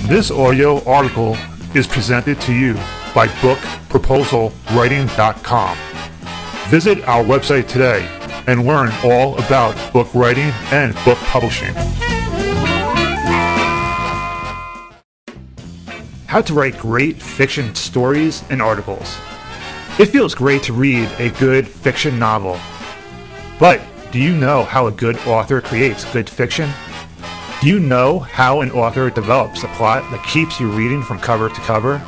This audio article is presented to you by bookproposalwriting.com. Visit our website today and learn all about book writing and book publishing. How to write great fiction stories and articles. It feels great to read a good fiction novel. But do you know how a good author creates good fiction? Do you know how an author develops a plot that keeps you reading from cover to cover?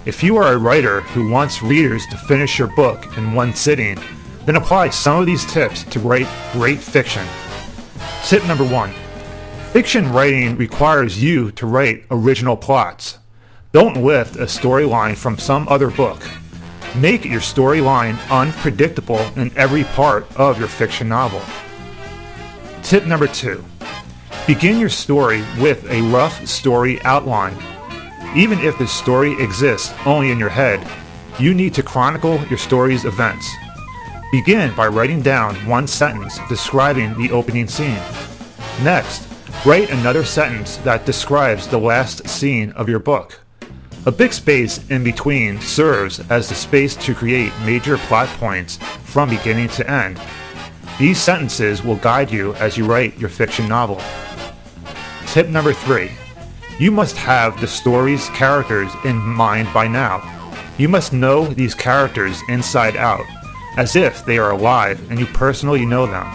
If you are a writer who wants readers to finish your book in one sitting, then apply some of these tips to write great fiction. Tip number 1. Fiction writing requires you to write original plots. Don't lift a storyline from some other book. Make your storyline unpredictable in every part of your fiction novel. Tip number 2. Begin your story with a rough story outline. Even if the story exists only in your head, you need to chronicle your story's events. Begin by writing down one sentence describing the opening scene. Next, write another sentence that describes the last scene of your book. A big space in between serves as the space to create major plot points from beginning to end. These sentences will guide you as you write your fiction novel. Tip number 3. You must have the story's characters in mind by now. You must know these characters inside out, as if they are alive and you personally know them.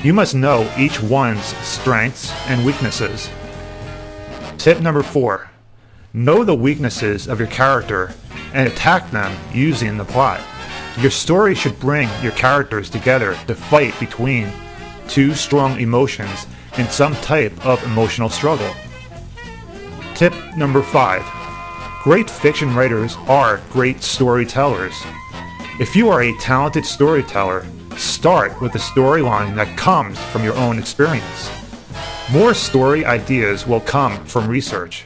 You must know each one's strengths and weaknesses. Tip number 4. Know the weaknesses of your character and attack them using the plot. Your story should bring your characters together to fight between two strong emotions in some type of emotional struggle. Tip number 5. Great fiction writers are great storytellers. If you are a talented storyteller, start with a storyline that comes from your own experience. More story ideas will come from research.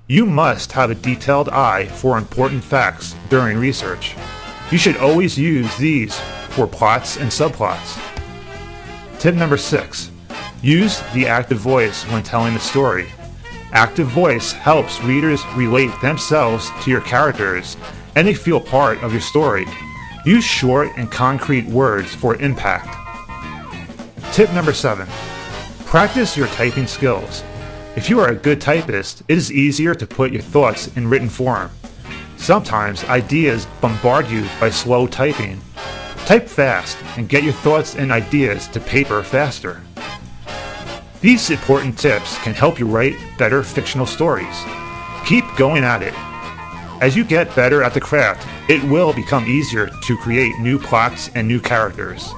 You must have a detailed eye for important facts during research. You should always use these for plots and subplots. Tip number 6. Use the active voice when telling the story. Active voice helps readers relate themselves to your characters and they feel part of your story. Use short and concrete words for impact. Tip number 7. Practice your typing skills. If you are a good typist, it is easier to put your thoughts in written form. Sometimes ideas bombard you by slow typing. Type fast and get your thoughts and ideas to paper faster. These important tips can help you write better fictional stories. Keep going at it. As you get better at the craft, it will become easier to create new plots and new characters.